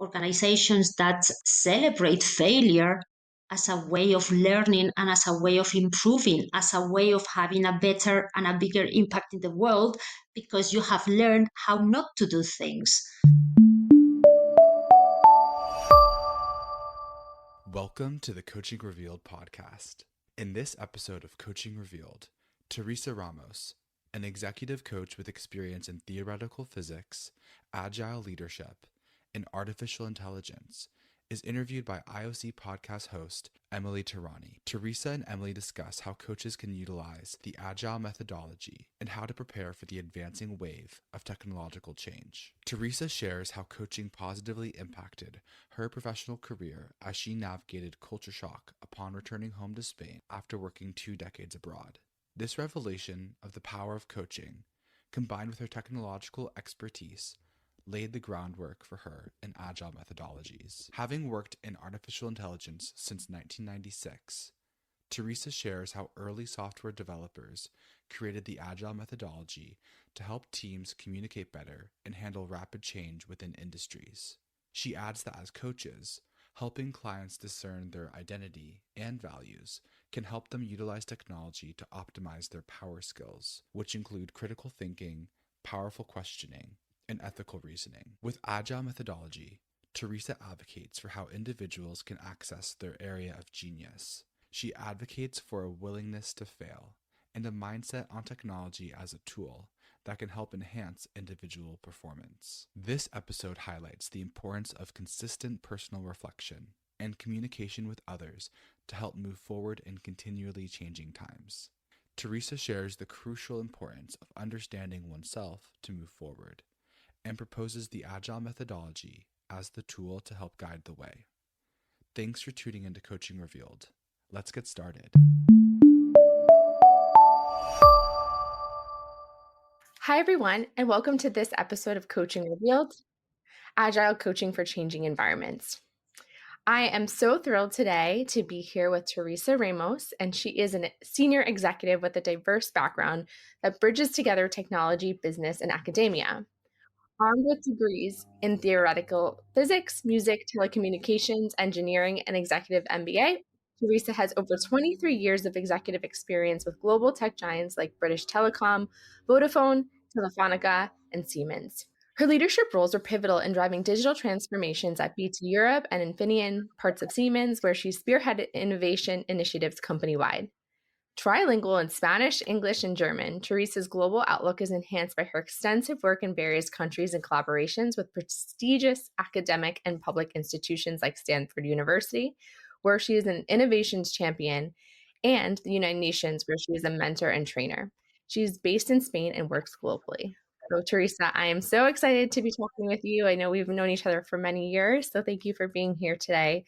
organizations that celebrate failure as a way of learning and as a way of improving, as a way of having a better and a bigger impact in the world because you have learned how not to do things. Welcome to the Coaching Revealed podcast. In this episode of Coaching Revealed, Teresa Ramos, an executive coach with experience in theoretical physics, agile leadership, and artificial intelligence, is interviewed by IOC podcast host Emily Terrani. Teresa and Emily discuss how coaches can utilize the Agile methodology and how to prepare for the advancing wave of technological change. Teresa shares how coaching positively impacted her professional career as she navigated culture shock upon returning home to Spain after working 2 decades abroad. This revelation of the power of coaching, combined with her technological expertise, laid the groundwork for her in Agile methodologies. Having worked in artificial intelligence since 1996, Teresa shares how early software developers created the Agile methodology to help teams communicate better and handle rapid change within industries. She adds that as coaches, helping clients discern their identity and values can help them utilize technology to optimize their power skills, which include critical thinking, powerful questioning, and ethical reasoning. With Agile methodology, Teresa advocates for how individuals can access their area of genius. She advocates for a willingness to fail and a mindset on technology as a tool that can help enhance individual performance. This episode highlights the importance of consistent personal reflection and communication with others to help move forward in continually changing times. Teresa shares the crucial importance of understanding oneself to move forward and proposes the Agile methodology as the tool to help guide the way. Thanks for tuning into Coaching Revealed. Let's get started. Hi, everyone, and welcome to this episode of Coaching Revealed, Agile Coaching for Changing Environments. I am so thrilled today to be here with Teresa Ramos, and she is a senior executive with a diverse background that bridges together technology, business, and academia. Armed with degrees in theoretical physics, music, telecommunications, engineering, and executive MBA, Teresa has over 23 years of executive experience with global tech giants like British Telecom, Vodafone, Telefonica, and Siemens. Her leadership roles are pivotal in driving digital transformations at BT Europe and Infineon, parts of Siemens, where she spearheaded innovation initiatives company-wide. Trilingual in Spanish, English, and German, Teresa's global outlook is enhanced by her extensive work in various countries and collaborations with prestigious academic and public institutions like Stanford University, where she is an innovations champion, and the United Nations, where she is a mentor and trainer. She is based in Spain and works globally. So, Teresa, I am so excited to be talking with you. I know we've known each other for many years, so thank you for being here today.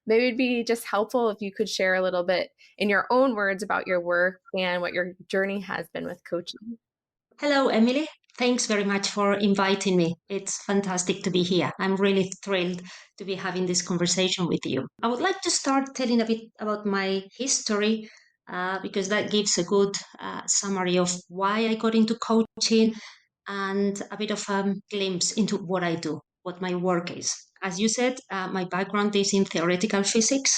Maybe it'd be just helpful if you could share a little bit in your own words about your work and what your journey has been with coaching. Hello, Emily. Thanks very much for inviting me. It's fantastic to be here. I'm really thrilled to be having this conversation with you. I would like to start telling a bit about my history because that gives a good summary of why I got into coaching and a bit of a glimpse into what I do, what my work is. As you said, my background is in theoretical physics.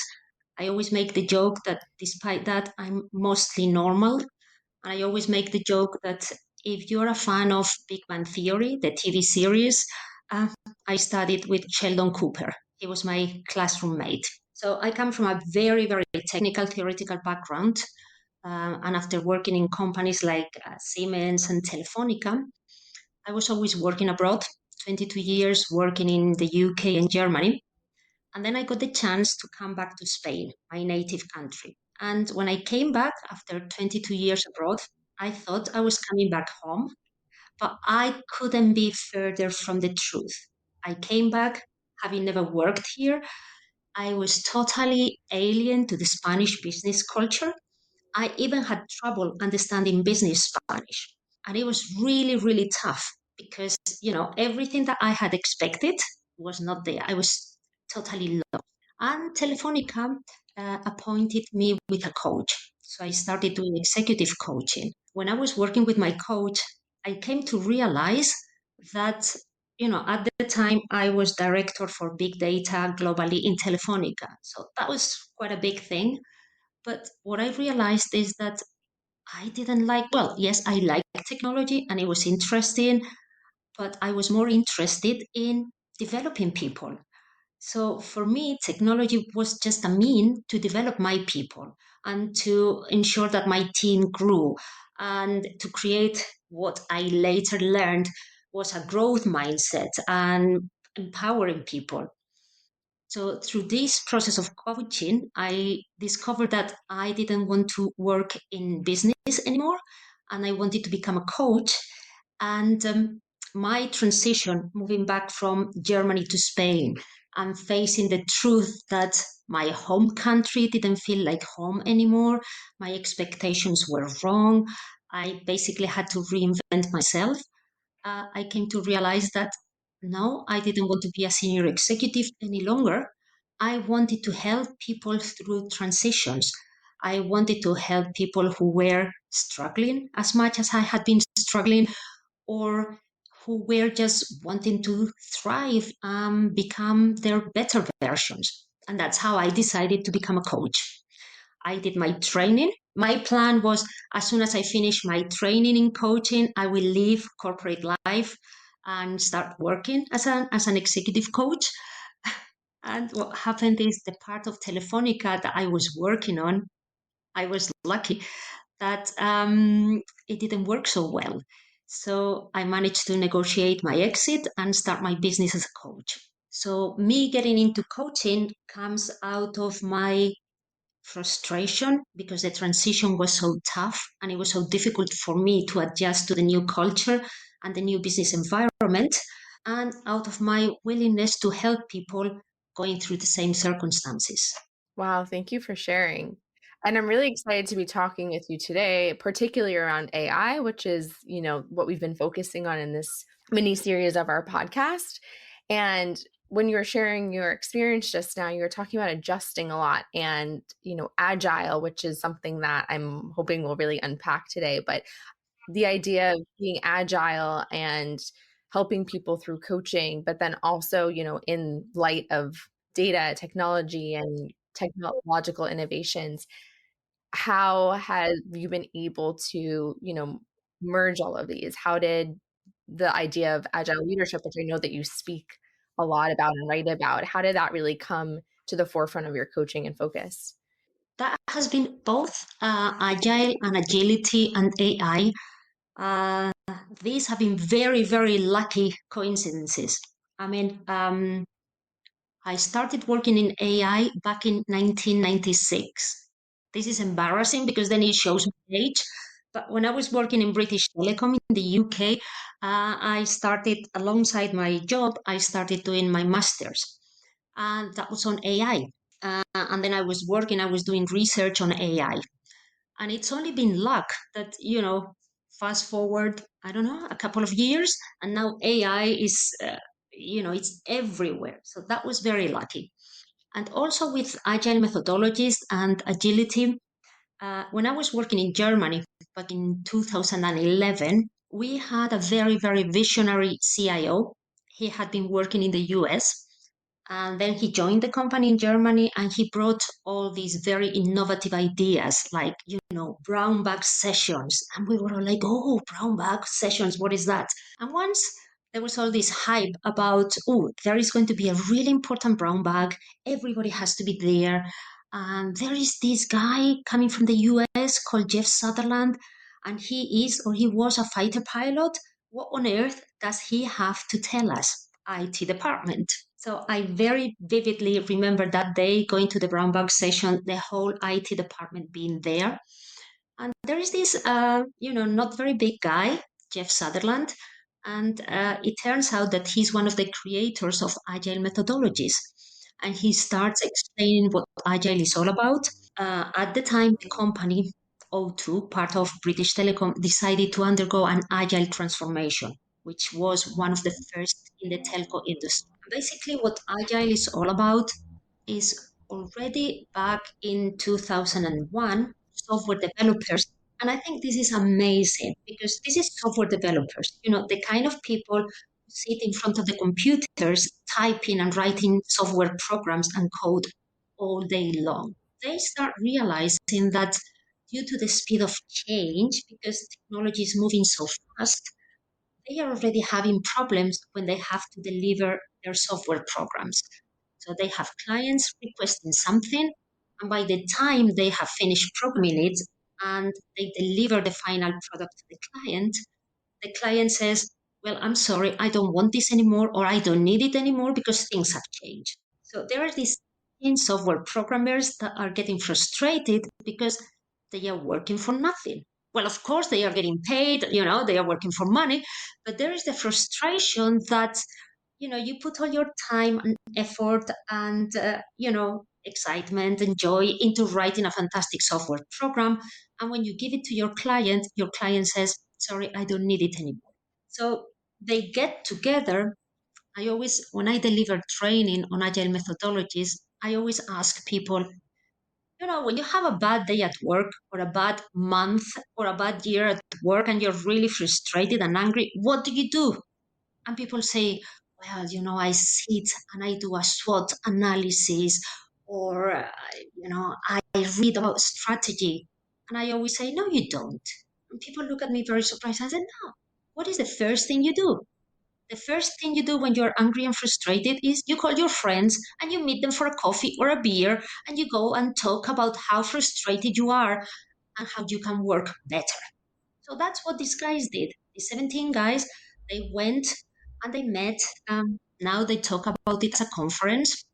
I always make the joke that despite that, I'm mostly normal. And I always make the joke that if you're a fan of Big Bang Theory, the TV series, uh, I studied with Sheldon Cooper. He was my classroom mate. So I come from a very, very technical, theoretical background. And after working in companies like Siemens and Telefonica, I was always working abroad, 22 years working in the UK and Germany. And then I got the chance to come back to Spain, my native country. And when I came back after 22 years abroad, I thought I was coming back home, but I couldn't be further from the truth. I came back having never worked here. I was totally alien to the Spanish business culture. I even had trouble understanding business Spanish. And it was really, really tough because, everything that I had expected was not there. I was totally lost. And Telefonica appointed me with a coach. So I started doing executive coaching. When I was working with my coach, I came to realize that at the time I was director for big data globally in Telefonica. So that was quite a big thing. But what I realized is that I didn't like, well, yes, I liked technology and it was interesting, but I was more interested in developing people. So for me, technology was just a mean to develop my people and to ensure that my team grew and to create what I later learned was a growth mindset and empowering people. So through this process of coaching, I discovered that I didn't want to work in business anymore and I wanted to become a coach. And my transition, moving back from Germany to Spain and facing the truth that my home country didn't feel like home anymore, my expectations were wrong. I basically had to reinvent myself. I came to realize that no, I didn't want to be a senior executive any longer. I wanted to help people through transitions. I wanted to help people who were struggling as much as I had been struggling, or who were just wanting to thrive and become their better versions. And that's how I decided to become a coach. I did my training. My plan was as soon as I finish my training in coaching, I will leave corporate life and start working as an executive coach. And what happened is the part of Telefonica that I was working on, I was lucky that it didn't work so well. So I managed to negotiate my exit and start my business as a coach. So me getting into coaching comes out of my frustration because the transition was so tough and it was so difficult for me to adjust to the new culture and the new business environment, and out of my willingness to help people going through the same circumstances. Wow, thank you for sharing. And I'm really excited to be talking with you today, particularly around AI, which is, what we've been focusing on in this mini series of our podcast. And when you were sharing your experience just now, you were talking about adjusting a lot and, agile, which is something that I'm hoping we'll really unpack today. But the idea of being agile and helping people through coaching, but then also, in light of data technology and technological innovations, how have you been able to, merge all of these? How did the idea of agile leadership, which I know that you speak a lot about and write about, how did that really come to the forefront of your coaching and focus? That has been both agile and agility and AI. Uh, these have been very, very lucky coincidences. I mean, I started working in AI back in 1996. This is embarrassing because then it shows my age. But when I was working in British Telecom in the UK, I started alongside my job, I started doing my master's. And that was on AI. And then I was doing research on AI. And it's only been luck that, fast forward, I don't know, a couple of years, and now AI is, it's everywhere. So that was very lucky. And also with agile methodologies and agility, when I was working in Germany back in 2011, we had a very, very visionary CIO. He had been working in the US and then he joined the company in Germany and he brought all these very innovative ideas like, brown bag sessions. And we were all like, oh, brown bag sessions, what is that? And once there was all this hype about, oh, there is going to be a really important brown bag. Everybody has to be there. And there is this guy coming from the US called Jeff Sutherland, and he was a fighter pilot. What on earth does he have to tell us? IT department. So I very vividly remember that day going to the brown bag session, the whole IT department being there. And there is this, not very big guy, Jeff Sutherland, and it turns out that he's one of the creators of Agile methodologies. And he starts explaining what Agile is all about. At the time, the company O2, part of British Telecom, decided to undergo an Agile transformation, which was one of the first in the telco industry. Basically, what Agile is all about is already back in 2001, software developers. And I think this is amazing because this is software developers, the kind of people sit in front of the computers, typing and writing software programs and code all day long. They start realizing that due to the speed of change, because technology is moving so fast, they are already having problems when they have to deliver their software programs. So they have clients requesting something, and by the time they have finished programming it and they deliver the final product to the client says, well, I'm sorry, I don't want this anymore, or I don't need it anymore because things have changed. So there are these software programmers that are getting frustrated because they are working for nothing. Well, of course, they are getting paid, they are working for money, but there is the frustration that, you put all your time and effort and, excitement and joy into writing a fantastic software program. And when you give it to your client says, sorry, I don't need it anymore. So they get together. When I deliver training on agile methodologies, I always ask people, when you have a bad day at work or a bad month or a bad year at work and you're really frustrated and angry, what do you do? And people say, well, I sit and I do a SWOT analysis, or, I read about strategy. And I always say, no, you don't. And people look at me very surprised. I said, no, what is the first thing you do? The first thing you do when you're angry and frustrated is you call your friends and you meet them for a coffee or a beer and you go and talk about how frustrated you are and how you can work better. So that's what these guys did. The 17 guys, they went and they met. Now they talk about it as a conference,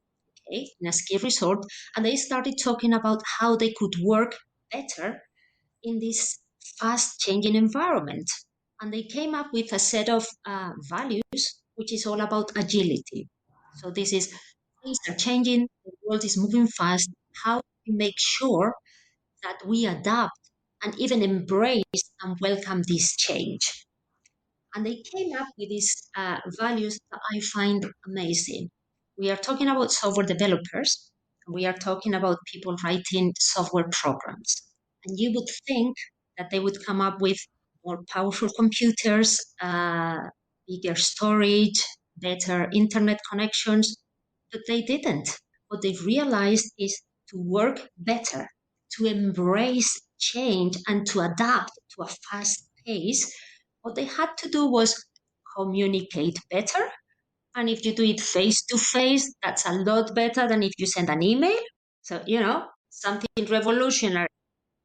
okay, in a ski resort, and they started talking about how they could work better in this fast changing environment. And they came up with a set of values, which is all about agility. So this is things are changing, the world is moving fast. How do we make sure that we adapt and even embrace and welcome this change? And they came up with these values that I find amazing. We are talking about software developers. We are talking about people writing software programs. And you would think that they would come up with more powerful computers, bigger storage, better internet connections, but they didn't. What they realized is to work better, to embrace change, and to adapt to a fast pace. What they had to do was communicate better. And if you do it face to face, that's a lot better than if you send an email. So, something revolutionary.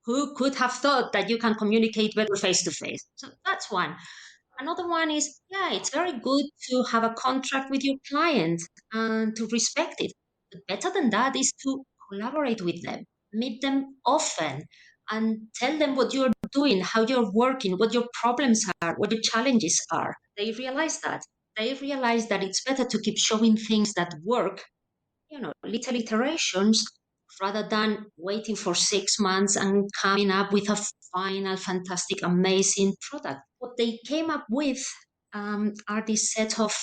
Who could have thought that you can communicate better face to face? So that's one. Another one is, yeah, it's very good to have a contract with your client and to respect it. But better than that is to collaborate with them, meet them often, and tell them what you're doing, how you're working, what your problems are, what your challenges are. They realize that. They realize that it's better to keep showing things that work, little iterations, rather than waiting for 6 months and coming up with a final, fantastic, amazing product. What they came up with are this set of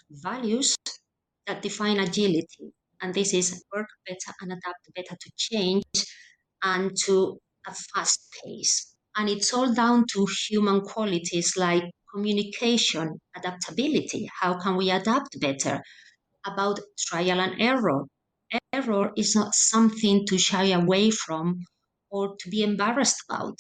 values that define agility. And this is work better and adapt better to change and to a fast pace. And it's all down to human qualities like communication, adaptability. How can we adapt better? About trial and error. Error is not something to shy away from or to be embarrassed about.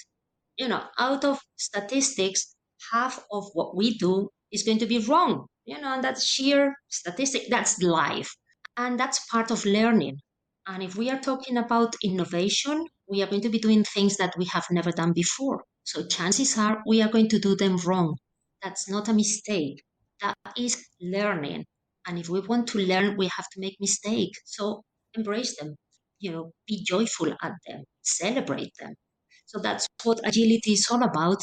Out of statistics, half of what we do is going to be wrong. And that's sheer statistic, that's life. And that's part of learning. And if we are talking about innovation, we are going to be doing things that we have never done before. So chances are we are going to do them wrong. That's not a mistake. That is learning. And if we want to learn, we have to make mistakes. So embrace them, be joyful at them, celebrate them. So that's what agility is all about.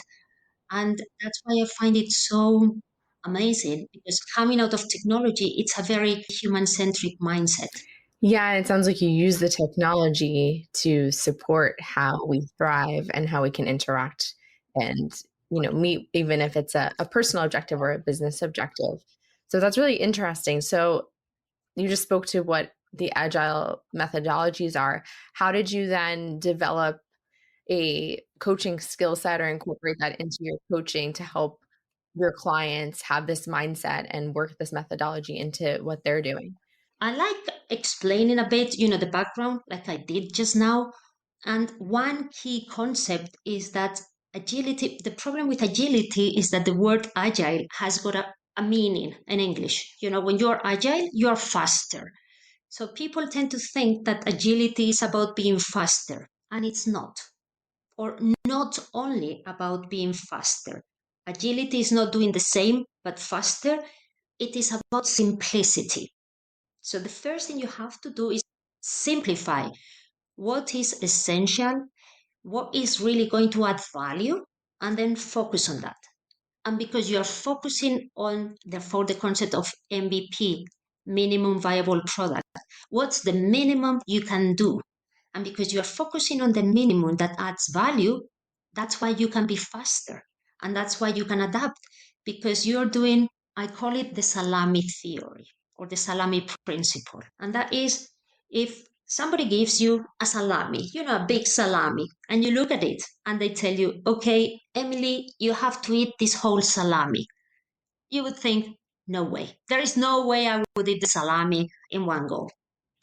And that's why I find it so amazing because coming out of technology, it's a very human centric mindset. Yeah, it sounds like you use the technology to support how we thrive and how we can interact and, meet, even if it's a personal objective or a business objective. So that's really interesting. So you just spoke to what the agile methodologies are. How did you then develop a coaching skill set or incorporate that into your coaching to help your clients have this mindset and work this methodology into what they're doing? I like explaining a bit, the background, like I did just now. And one key concept is that agility, the problem with agility is that the word agile has got a meaning in English. When you're agile, you're faster. So people tend to think that agility is about being faster, and it's not, or not only about being faster. Agility is not doing the same, but faster. It is about simplicity. So the first thing you have to do is simplify what is essential, what is really going to add value, and then focus on that. And because you're focusing on, therefore, the concept of MVP, minimum viable product, what's the minimum you can do? And because you're focusing on the minimum that adds value, that's why you can be faster. And that's why you can adapt, because you're doing, I call it the salami theory or the salami principle. And that is, if somebody gives you a salami, a big salami, and you look at it and they tell you, okay, Emily, you have to eat this whole salami. You would think, no way. There is no way I would eat the salami in one go.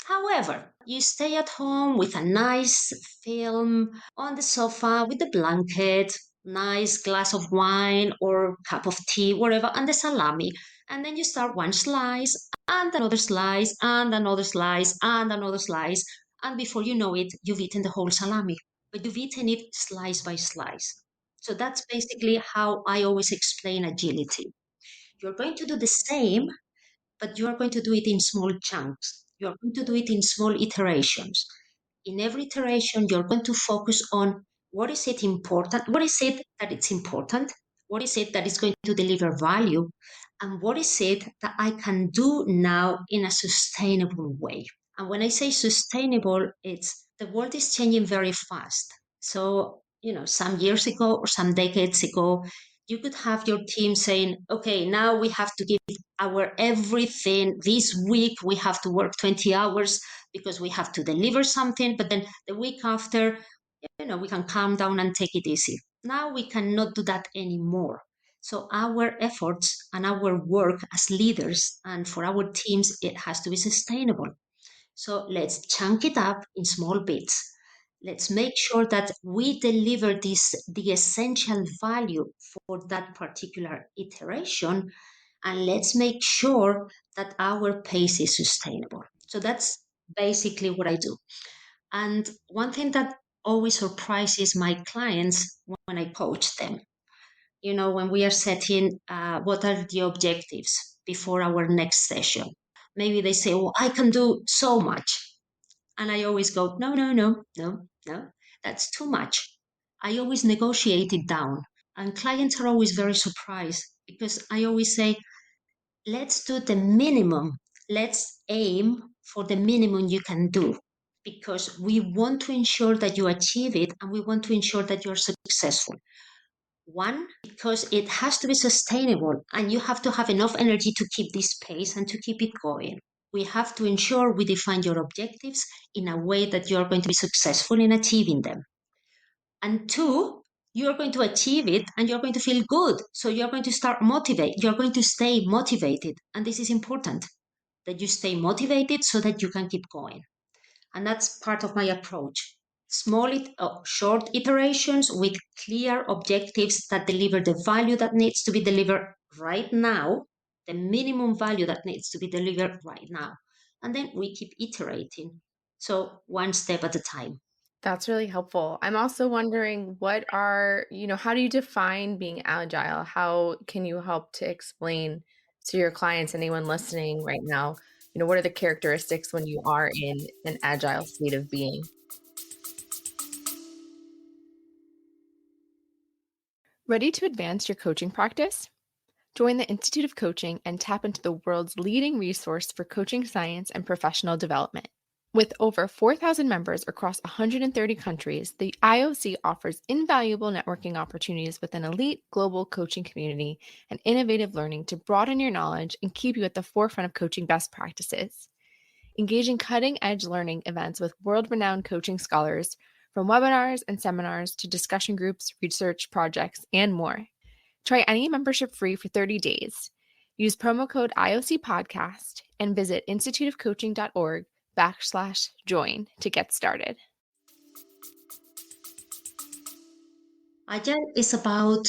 However, you stay at home with a nice film on the sofa with the blanket, nice glass of wine or cup of tea, whatever, and the salami. And then you start one slice and another slice and another slice and another slice. And before you know it, you've eaten the whole salami, but you've eaten it slice by slice. So that's basically how I always explain agility. You're going to do the same, but you are going to do it in small chunks. You are going to do it in small iterations. In every iteration, you're going to focus on what is it important, what is it that it's important, what is it that is going to deliver value, and what is it that I can do now in a sustainable way. And when I say sustainable, it's the world is changing very fast. So, some years ago or some decades ago, you could have your team saying, okay, now we have to give our everything. This week we have to work 20 hours because we have to deliver something. But then the week after, we can calm down and take it easy. Now we cannot do that anymore. So our efforts and our work as leaders and for our teams, it has to be sustainable. So let's chunk it up in small bits. Let's make sure that we deliver the essential value for that particular iteration, and let's make sure that our pace is sustainable. So that's basically what I do. And one thing that always surprises my clients when I coach them, when we are setting what are the objectives before our next session. Maybe they say, oh, I can do so much. And I always go, no, no, no, no, no, that's too much. I always negotiate it down. And clients are always very surprised because I always say, let's do the minimum. Let's aim for the minimum you can do because we want to ensure that you achieve it and we want to ensure that you're successful. One, because it has to be sustainable and you have to have enough energy to keep this pace and to keep it going. We have to ensure we define your objectives in a way that you're going to be successful in achieving them. And two, you're going to achieve it and you're going to feel good. So you're going to you're going to stay motivated. And this is important that you stay motivated so that you can keep going. And that's part of my approach. Short iterations with clear objectives that deliver the value that needs to be delivered right now, the minimum value that needs to be delivered right now. And then we keep iterating. So one step at a time. That's really helpful. I'm also wondering how do you define being agile? How can you help to explain to your clients, anyone listening right now, what are the characteristics when you are in an agile state of being? Ready to advance your coaching practice? Join the Institute of Coaching and tap into the world's leading resource for coaching science and professional development. With over 4,000 members across 130 countries, the IOC offers invaluable networking opportunities with an elite global coaching community and innovative learning to broaden your knowledge and keep you at the forefront of coaching best practices. Engage in cutting-edge learning events with world-renowned coaching scholars, from webinars and seminars to discussion groups, research projects, and more. Try any membership free for 30 days. Use promo code IOC podcast and visit instituteofcoaching.org/join to get started. Agile is about,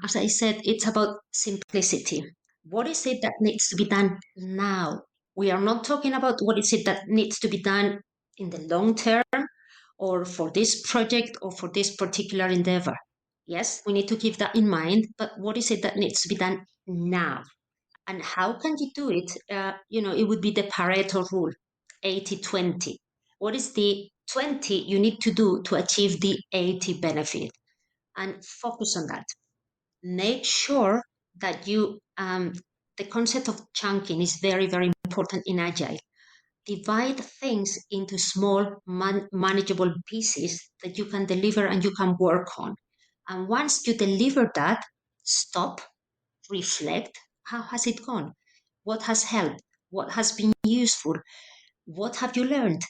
as I said, it's about simplicity. What is it that needs to be done now? We are not talking about what is it that needs to be done in the long term or for this project or for this particular endeavor. Yes, we need to keep that in mind, but what is it that needs to be done now? And how can you do it? It would be the Pareto rule, 80-20. What is the 20 you need to do to achieve the 80 benefit? And focus on that. Make sure that the concept of chunking is very, very important in Agile. Divide things into small, manageable pieces that you can deliver and you can work on. And once you deliver that, stop, reflect. How has it gone? What has helped? What has been useful? What have you learned?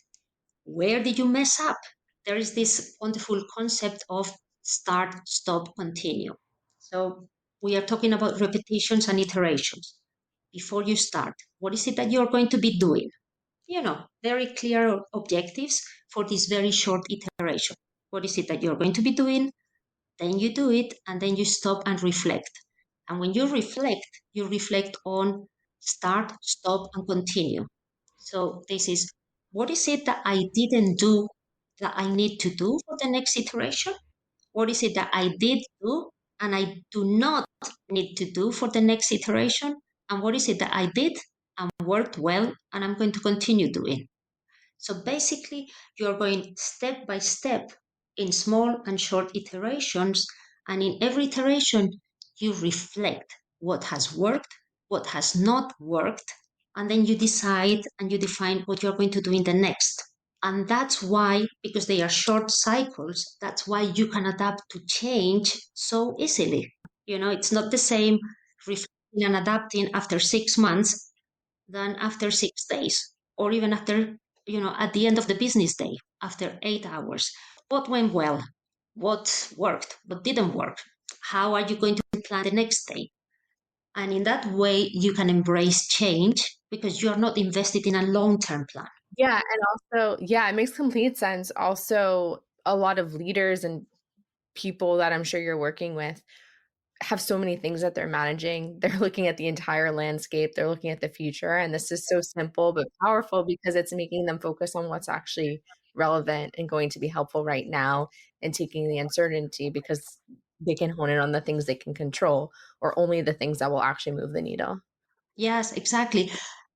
Where did you mess up? There is this wonderful concept of start, stop, continue. So we are talking about repetitions and iterations. Before you start, what is it that you're going to be doing? Very clear objectives for this very short iteration. What is it that you're going to be doing? Then you do it, and then you stop and reflect. And when you reflect on start, stop, and continue. So this is, what is it that I didn't do that I need to do for the next iteration? What is it that I did do and I do not need to do for the next iteration? And what is it that I did and worked well and I'm going to continue doing? So basically, you're going step by step in small and short iterations. And in every iteration, you reflect what has worked, what has not worked, and then you decide and you define what you're going to do in the next. And that's why, because they are short cycles, that's why you can adapt to change so easily. It's not the same reflecting and adapting after 6 months than after 6 days, or even after, at the end of the business day, after 8 hours. What went well? What worked? What didn't work? How are you going to plan the next day? And in that way, you can embrace change because you are not invested in a long term plan. Yeah. And also, yeah, it makes complete sense. Also, a lot of leaders and people that I'm sure you're working with have so many things that they're managing. They're looking at the entire landscape, they're looking at the future. And this is so simple but powerful because it's making them focus on what's actually relevant and going to be helpful right now and taking the uncertainty because they can hone in on the things they can control or only the things that will actually move the needle. Yes, exactly.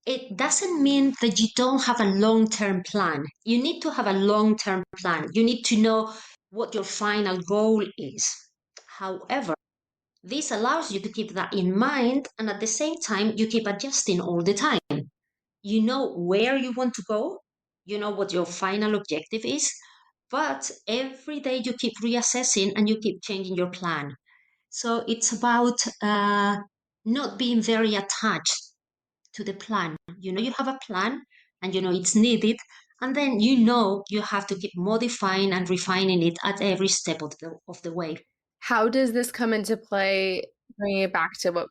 It doesn't mean that you don't have a long term plan. You need to have a long term plan. You need to know what your final goal is. However, this allows you to keep that in mind, and at the same time, you keep adjusting all the time. You know where you want to go, you know what your final objective is, but every day you keep reassessing and you keep changing your plan. So it's about not being very attached to the plan. You have a plan and it's needed, and then you have to keep modifying and refining it at every step of the way. How does this come into play, bringing it back to what,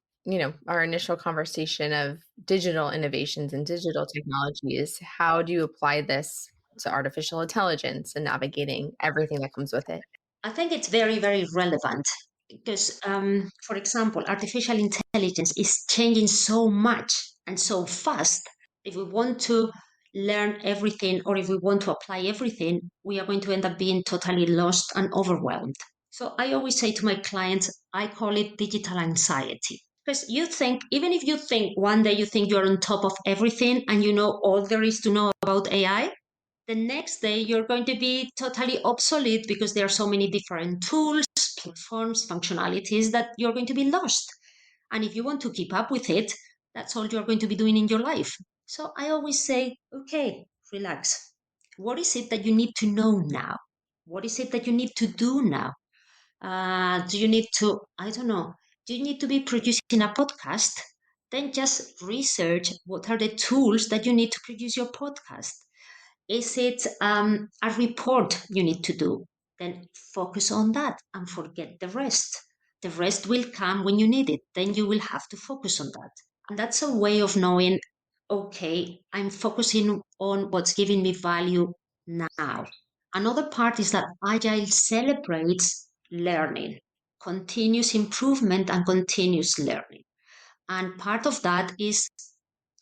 our initial conversation of digital innovations and digital technologies? How do you apply this to artificial intelligence and navigating everything that comes with it? I think it's very, very relevant because, for example, artificial intelligence is changing so much and so fast. If we want to learn everything or if we want to apply everything, we are going to end up being totally lost and overwhelmed. So I always say to my clients, I call it digital anxiety. Because even if you think one day you think you're on top of everything and you know all there is to know about AI, the next day you're going to be totally obsolete because there are so many different tools, platforms, functionalities that you're going to be lost. And if you want to keep up with it, that's all you're going to be doing in your life. So I always say, okay, relax. What is it that you need to know now? What is it that you need to do now? Do you need to, I don't know, do you need to be producing a podcast? Then just research what are the tools that you need to produce your podcast. Is it a report you need to do? Then focus on that and forget the rest. The rest will come when you need it. Then you will have to focus on that. And that's a way of knowing, okay, I'm focusing on what's giving me value now. Another part is that Agile celebrates learning, continuous improvement, and continuous learning. And part of that is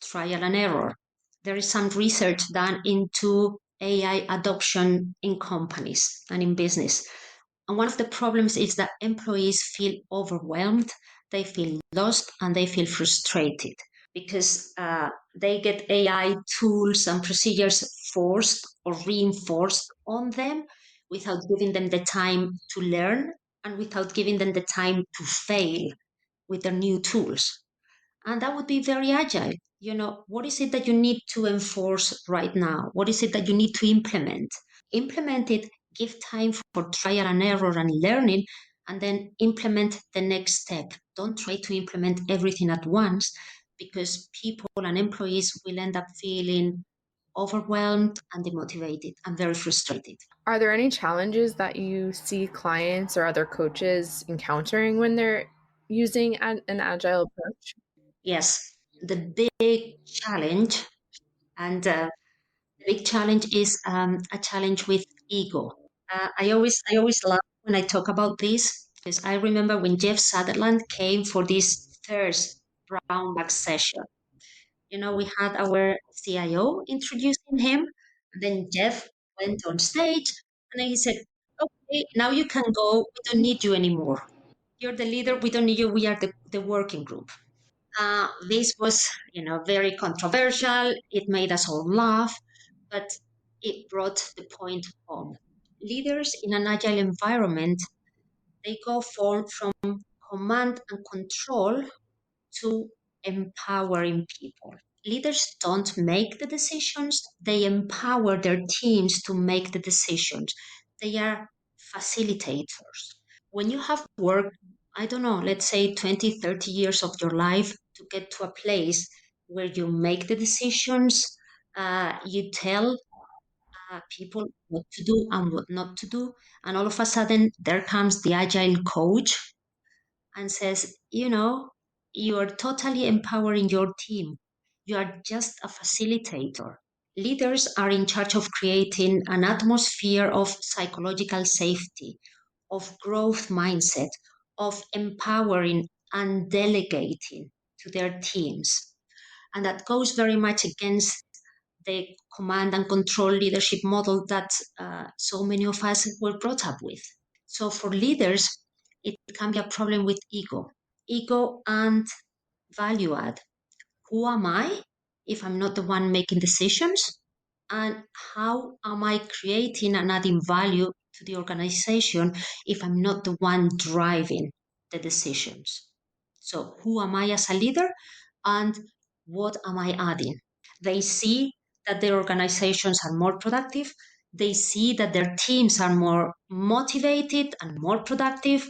trial and error. There is some research done into AI adoption in companies and in business. And one of the problems is that employees feel overwhelmed, they feel lost, and they feel frustrated because they get AI tools and procedures forced or reinforced on them without giving them the time to learn and without giving them the time to fail with their new tools. And that would be very agile. What is it that you need to enforce right now? What is it that you need to implement? Implement it, give time for trial and error and learning, and then implement the next step. Don't try to implement everything at once because people and employees will end up feeling overwhelmed and demotivated and very frustrated. Are there any challenges that you see clients or other coaches encountering when they're using an agile approach? Yes, the big challenge, and the big challenge is a challenge with ego. I always laugh when I talk about this because I remember when Jeff Sutherland came for this first brown bag session. We had our CIO introducing him, and then Jeff went on stage, and then he said, "Okay, now you can go. We don't need you anymore. You're the leader. We don't need you. We are the working group." This was, very controversial. It made us all laugh, but it brought the point home. Leaders in an agile environment, they go from command and control to empowering people. Leaders don't make the decisions, they empower their teams to make the decisions. They are facilitators. When you have worked, I don't know, let's say 20, 30 years of your life to get to a place where you make the decisions, you tell people what to do and what not to do, and all of a sudden there comes the agile coach and says, you are totally empowering your team. You are just a facilitator. Leaders are in charge of creating an atmosphere of psychological safety, of growth mindset, of empowering and delegating to their teams. And that goes very much against the command and control leadership model that so many of us were brought up with. So for leaders, it can be a problem with ego and value add. Who am I if I'm not the one making decisions? And how am I creating and adding value to the organization if I'm not the one driving the decisions? So, who am I as a leader and what am I adding? They see that their organizations are more productive. They see that their teams are more motivated and more productive.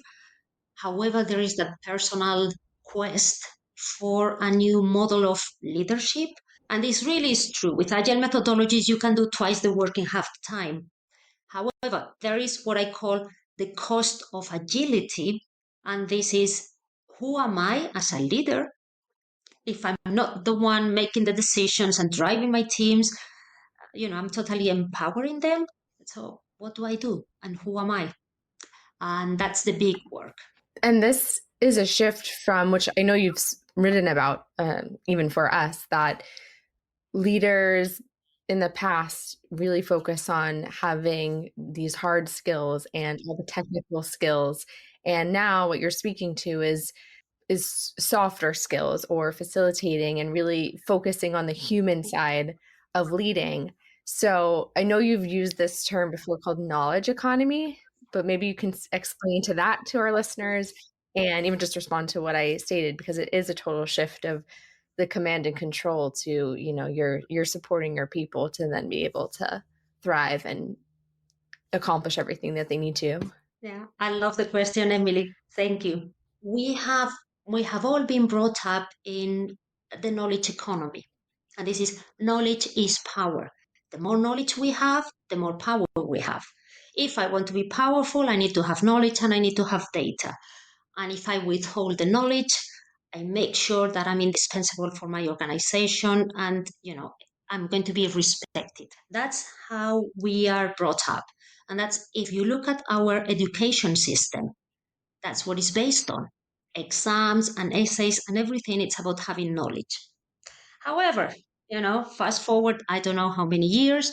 However, there is that personal quest for a new model of leadership. And this really is true. With agile methodologies, you can do twice the work in half the time. However, there is what I call the cost of agility. And this is, who am I as a leader if I'm not the one making the decisions and driving my teams? I'm totally empowering them. So what do I do? And who am I? And that's the big work. And this is a shift from which I know you've written about, even for us, that leaders in the past really focus on having these hard skills and all the technical skills. And now what you're speaking to is softer skills or facilitating and really focusing on the human side of leading. So I know you've used this term before called knowledge economy, but maybe you can explain to that to our listeners and even just respond to what I stated, because it is a total shift of the command and control to, you're supporting your people to then be able to thrive and accomplish everything that they need to. Yeah, I love the question, Emily. Thank you. We have all been brought up in the knowledge economy. And this is knowledge is power. The more knowledge we have, the more power we have. If I want to be powerful, I need to have knowledge and I need to have data. And if I withhold the knowledge, I make sure that I'm indispensable for my organization and, I'm going to be respected. That's how we are brought up. And that's, if you look at our education system, that's what it's based on. Exams and essays and everything, it's about having knowledge. However, fast forward, I don't know how many years,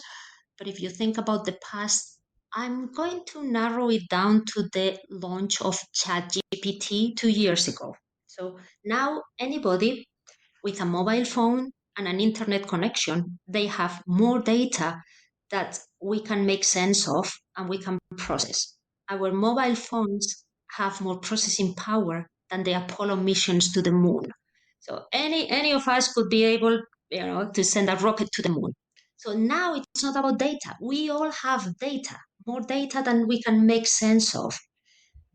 but if you think about the past, I'm going to narrow it down to the launch of ChatGPT 2 years ago. So now anybody with a mobile phone and an internet connection, they have more data that we can make sense of and we can process. Our mobile phones have more processing power than the Apollo missions to the moon. So any of us could be able, to send a rocket to the moon. So now it's not about data. We all have data, more data than we can make sense of.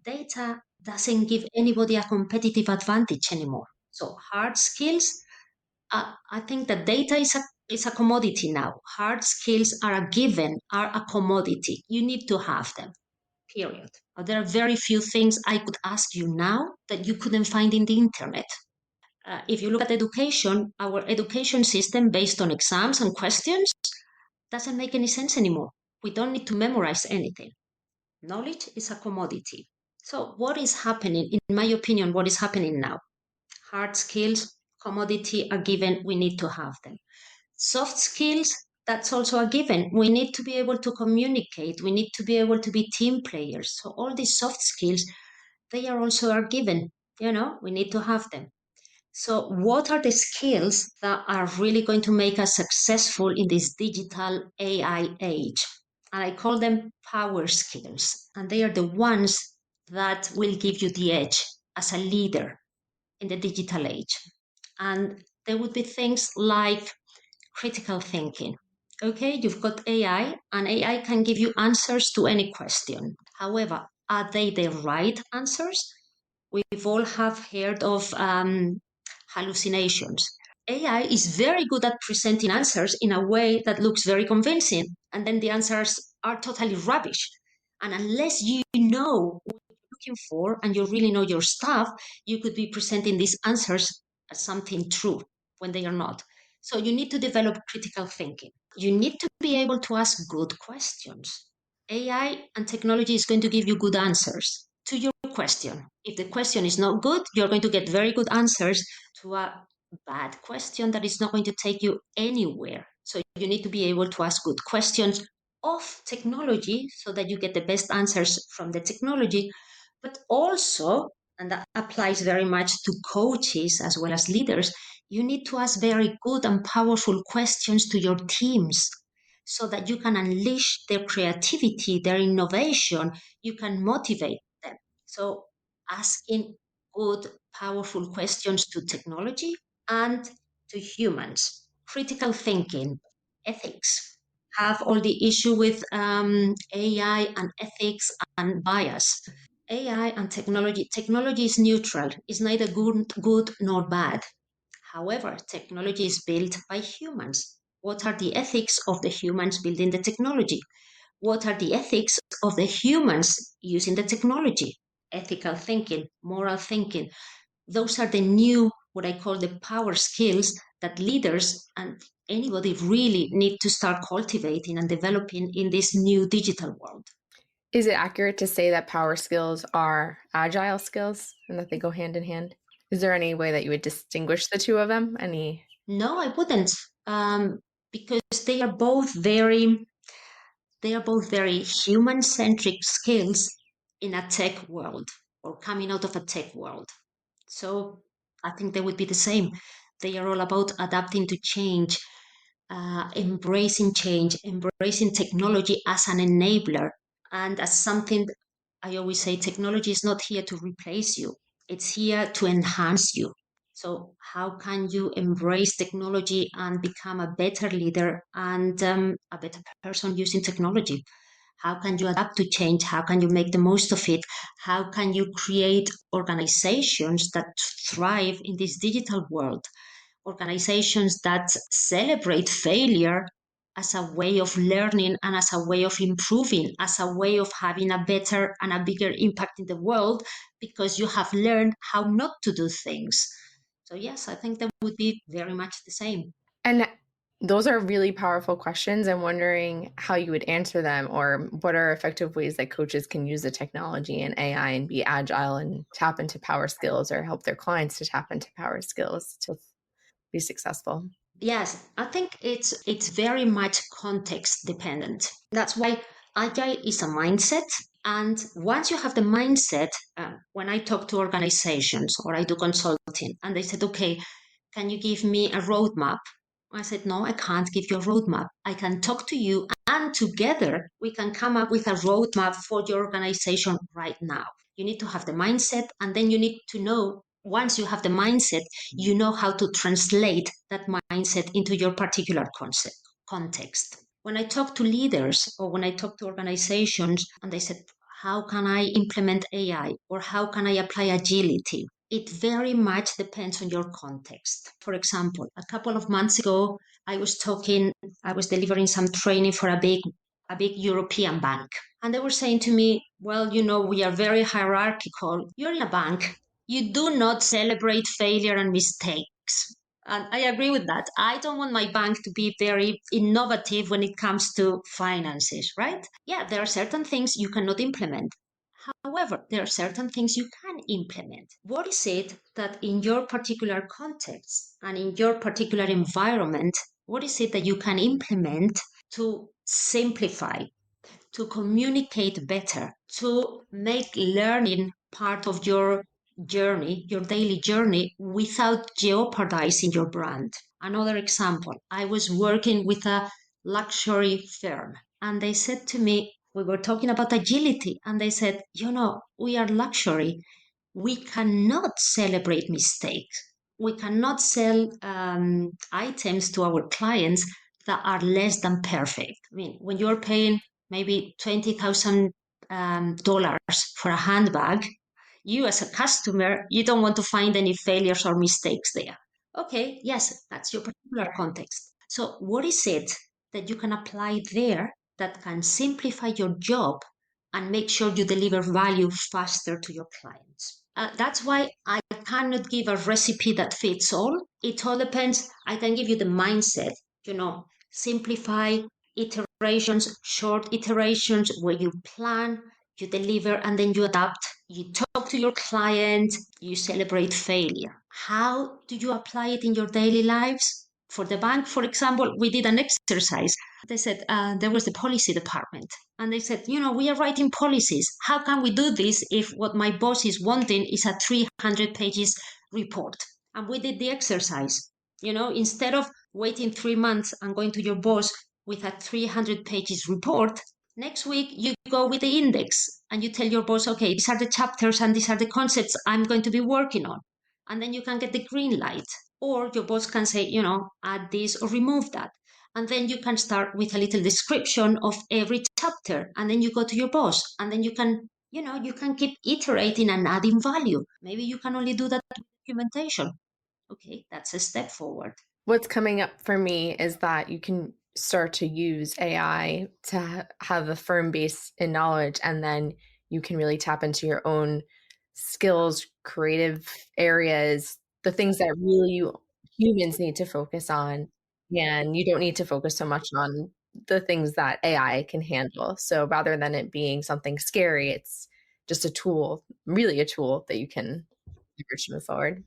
Data doesn't give anybody a competitive advantage anymore. So hard skills, I think that data is a commodity now. Hard skills are a given, are a commodity. You need to have them. Period. There are very few things I could ask you now that you couldn't find in the internet. If you look at education, our education system based on exams and questions doesn't make any sense anymore. We don't need to memorize anything. Knowledge is a commodity. So, what is happening, in my opinion, what is happening now? Hard skills, commodity are given, we need to have them. Soft skills, that's also a given. We need to be able to communicate, we need to be able to be team players. So, all these soft skills, they are also a given. We need to have them. So, what are the skills that are really going to make us successful in this digital AI age? And I call them power skills. And they are the ones that will give you the edge as a leader in the digital age. And there would be things like critical thinking. Okay, you've got AI, and AI can give you answers to any question. However, are they the right answers? We've all have heard of hallucinations. AI is very good at presenting answers in a way that looks very convincing, and then the answers are totally rubbish. And unless you know what you're looking for and you really know your stuff, you could be presenting these answers as something true when they are not. So you need to develop critical thinking. You need to be able to ask good questions. AI and technology is going to give you good answers to your question. If the question is not good, you're going to get very good answers to a bad question that is not going to take you anywhere. So you need to be able to ask good questions of technology so that you get the best answers from the technology, but also, and that applies very much to coaches as well as leaders, you need to ask very good and powerful questions to your teams so that you can unleash their creativity, their innovation, you can motivate them. So, asking good, powerful questions to technology and to humans. Critical thinking, ethics, have all the issue with AI and ethics and bias. AI and technology is neutral, it's neither good nor bad. However, technology is built by humans. What are the ethics of the humans building the technology? What are the ethics of the humans using the technology? Ethical thinking, moral thinking. Those are the new, what I call the power skills that leaders and anybody really need to start cultivating and developing in this new digital world. Is it accurate to say that power skills are agile skills and that they go hand in hand? Is there any way that you would distinguish the two of them? Any? No, I wouldn't, because they are both very human-centric skills in a tech world or coming out of a tech world. So I think they would be the same. They are all about adapting to change, embracing change, embracing technology as an enabler and as something. I always say technology is not here to replace you, it's here to enhance you. So, how can you embrace technology and become a better leader and a better person using technology? How can you adapt to change? How can you make the most of it? How can you create organizations that thrive in this digital world? Organizations that celebrate failure as a way of learning and as a way of improving, as a way of having a better and a bigger impact in the world because you have learned how not to do things. So, yes, I think that would be very much the same. And those are really powerful questions. I'm wondering how you would answer them, or what are effective ways that coaches can use the technology and AI and be agile and tap into power skills, or help their clients to tap into power skills to be successful. Yes, I think it's very much context dependent. That's why agile is a mindset. And once you have the mindset, when I talk to organizations or I do consulting, and they said, okay, can you give me a roadmap? I said, no, I can't give you a roadmap. I can talk to you, and together we can come up with a roadmap for your organization right now. You need to have the mindset, and then you need to know, once you have the mindset, you know how to translate that mindset into your particular context. When I talk to leaders or when I talk to organizations and they said, how can I implement AI or how can I apply agility? It very much depends on your context. For example, a couple of months ago, I was delivering some training for a big European bank. And they were saying to me, well, we are very hierarchical. You're in a bank. You do not celebrate failure and mistakes. And I agree with that. I don't want my bank to be very innovative when it comes to finances, right? Yeah, there are certain things you cannot implement. However, there are certain things you can implement. What is it that in your particular context and in your particular environment, what is it that you can implement to simplify, to communicate better, to make learning part of your journey, your daily journey, without jeopardizing your brand? Another example, I was working with a luxury firm, and they said to me, we were talking about agility, and they said, we are luxury. We cannot celebrate mistakes. We cannot sell items to our clients that are less than perfect. I mean, when you're paying maybe $20,000 for a handbag, you as a customer, you don't want to find any failures or mistakes there. Okay, yes, that's your particular context. So what is it that you can apply there that can simplify your job and make sure you deliver value faster to your clients? That's why I cannot give a recipe that fits all. It all depends. I can give you the mindset, simplify iterations, short iterations where you plan, you deliver, and then you adapt. You talk to your client, you celebrate failure. How do you apply it in your daily lives? For the bank, for example, we did an exercise. They said there was the policy department, and they said, we are writing policies. How can we do this if what my boss is wanting is a 300 pages report? And we did the exercise. Instead of waiting 3 months and going to your boss with a 300 pages report, next week you go with the index and you tell your boss, okay, these are the chapters and these are the concepts I'm going to be working on. And then you can get the green light. Or your boss can say, add this or remove that. And then you can start with a little description of every chapter. And then you go to your boss. And then you can keep iterating and adding value. Maybe you can only do that with documentation. Okay, that's a step forward. What's coming up for me is that you can start to use AI to have a firm base in knowledge, and then you can really tap into your own skills, creative areas, the things that really humans need to focus on. And you don't need to focus so much on the things that AI can handle. So rather than it being something scary, it's just a tool, really a tool that you can leverage to move forward.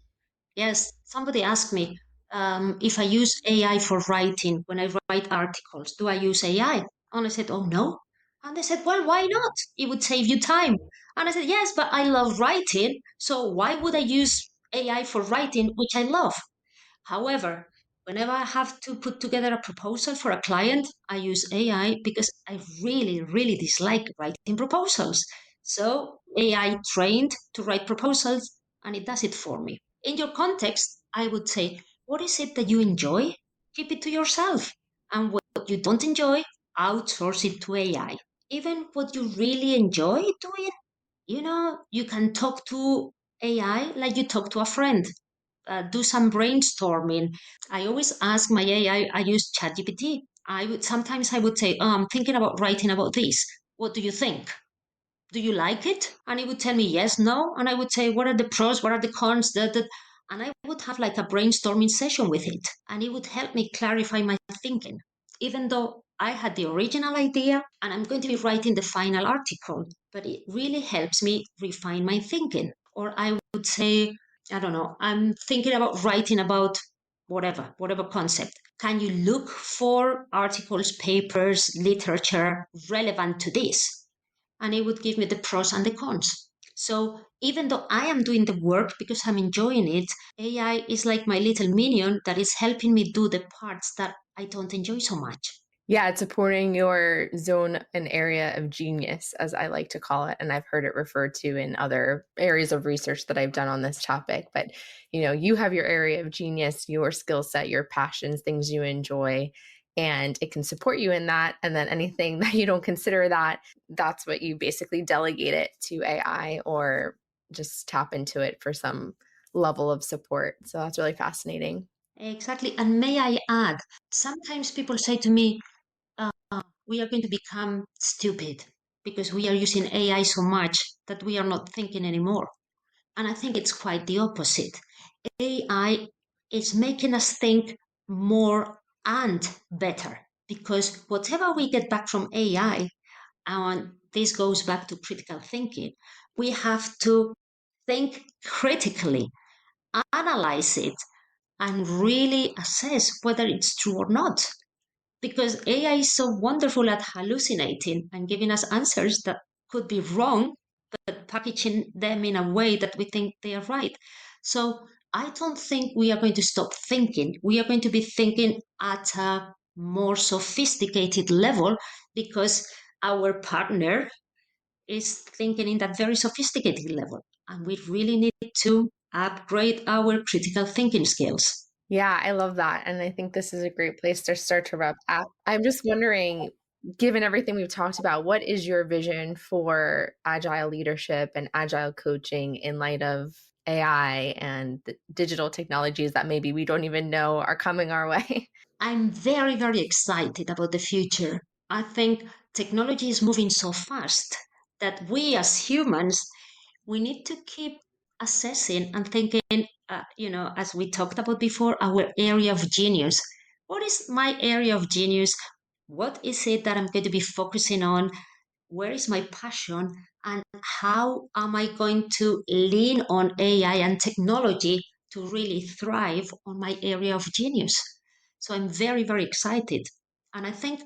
Yes, somebody asked me if I use AI for writing when I write articles. Do I use AI? And I said, oh no. And they said, well, why not? It would save you time. And I said, yes, but I love writing. So why would I use AI for writing, which I love? However, whenever I have to put together a proposal for a client, I use AI because I really, really dislike writing proposals. So AI trained to write proposals and it does it for me. In your context, I would say, what is it that you enjoy? Keep it to yourself. And what you don't enjoy, outsource it to AI. Even what you really enjoy doing, you can talk to AI like you talk to a friend. Do some brainstorming. I always ask my AI, I use ChatGPT. Sometimes I would say, oh, I'm thinking about writing about this. What do you think? Do you like it? And he would tell me yes, no. And I would say, what are the pros? What are the cons? And I would have like a brainstorming session with it. And it would help me clarify my thinking. Even though I had the original idea and I'm going to be writing the final article, but it really helps me refine my thinking. Or I would say, I don't know, I'm thinking about writing about whatever concept. Can you look for articles, papers, literature relevant to this? And it would give me the pros and the cons. So even though I am doing the work because I'm enjoying it, AI is like my little minion that is helping me do the parts that I don't enjoy so much. Yeah, it's supporting your zone and area of genius, as I like to call it. And I've heard it referred to in other areas of research that I've done on this topic. But, you have your area of genius, your skill set, your passions, things you enjoy, and it can support you in that. And then anything that you don't consider that's what you basically delegate it to AI or just tap into it for some level of support. So that's really fascinating. Exactly. And may I add, sometimes people say to me, we are going to become stupid because we are using AI so much that we are not thinking anymore. And I think it's quite the opposite. AI is making us think more and better because whatever we get back from AI, and this goes back to critical thinking, we have to think critically, analyze it, and really assess whether it's true or not. Because AI is so wonderful at hallucinating and giving us answers that could be wrong, but packaging them in a way that we think they are right. So I don't think we are going to stop thinking. We are going to be thinking at a more sophisticated level because our partner is thinking in that very sophisticated level. And we really need to upgrade our critical thinking skills. Yeah, I love that. And I think this is a great place to start to wrap up. I'm just wondering, given everything we've talked about, what is your vision for agile leadership and agile coaching in light of AI and the digital technologies that maybe we don't even know are coming our way? I'm very, very excited about the future. I think technology is moving so fast that we as humans, we need to keep assessing and thinking, as we talked about before, our area of genius. What is my area of genius? What is it that I'm going to be focusing on? Where is my passion? And how am I going to lean on AI and technology to really thrive on my area of genius? So I'm very, very excited. And I think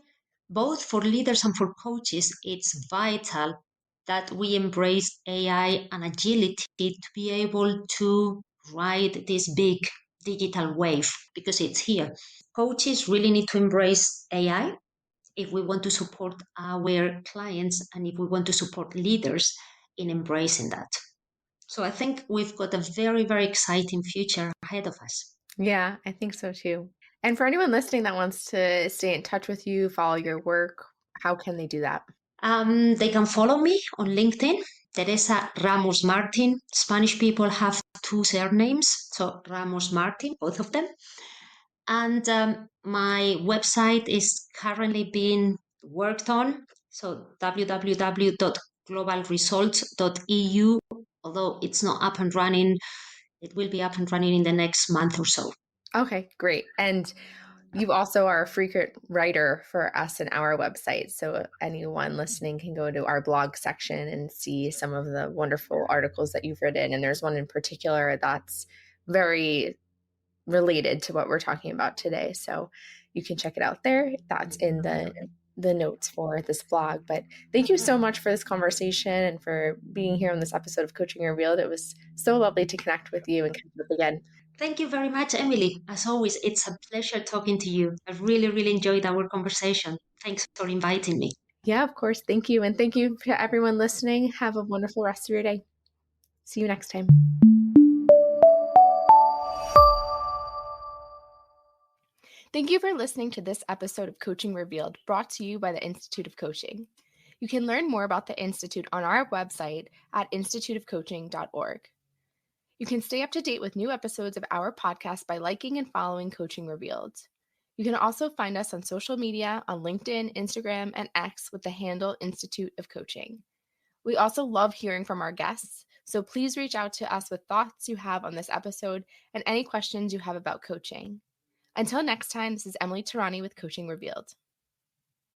both for leaders and for coaches, it's vital that we embrace AI and agility to be able to ride this big digital wave because it's here. Coaches really need to embrace AI if we want to support our clients and if we want to support leaders in embracing that. So I think we've got a very, very exciting future ahead of us. Yeah, I think so too. And for anyone listening that wants to stay in touch with you, follow your work, how can they do that? They can follow me on LinkedIn, Teresa Ramos Martin. Spanish people have two surnames, so Ramos Martin, both of them. And my website is currently being worked on, so www.globalresults.eu. Although it's not up and running, it will be up and running in the next month or so. Okay, great. And you also are a frequent writer for us and our website. So anyone listening can go to our blog section and see some of the wonderful articles that you've written. And there's one in particular that's very related to what we're talking about today. So you can check it out there. That's in the notes for this blog. But thank you so much for this conversation and for being here on this episode of Coaching Revealed. It was so lovely to connect with you and catch up again. Thank you very much, Emily. As always, it's a pleasure talking to you. I really, really enjoyed our conversation. Thanks for inviting me. Yeah, of course. Thank you. And thank you to everyone listening. Have a wonderful rest of your day. See you next time. Thank you for listening to this episode of Coaching Revealed, brought to you by the Institute of Coaching. You can learn more about the Institute on our website at instituteofcoaching.org. You can stay up to date with new episodes of our podcast by liking and following Coaching Revealed. You can also find us on social media on LinkedIn, Instagram, and X with the handle Institute of Coaching. We also love hearing from our guests, so please reach out to us with thoughts you have on this episode and any questions you have about coaching. Until next time, this is Emily Terrani with Coaching Revealed.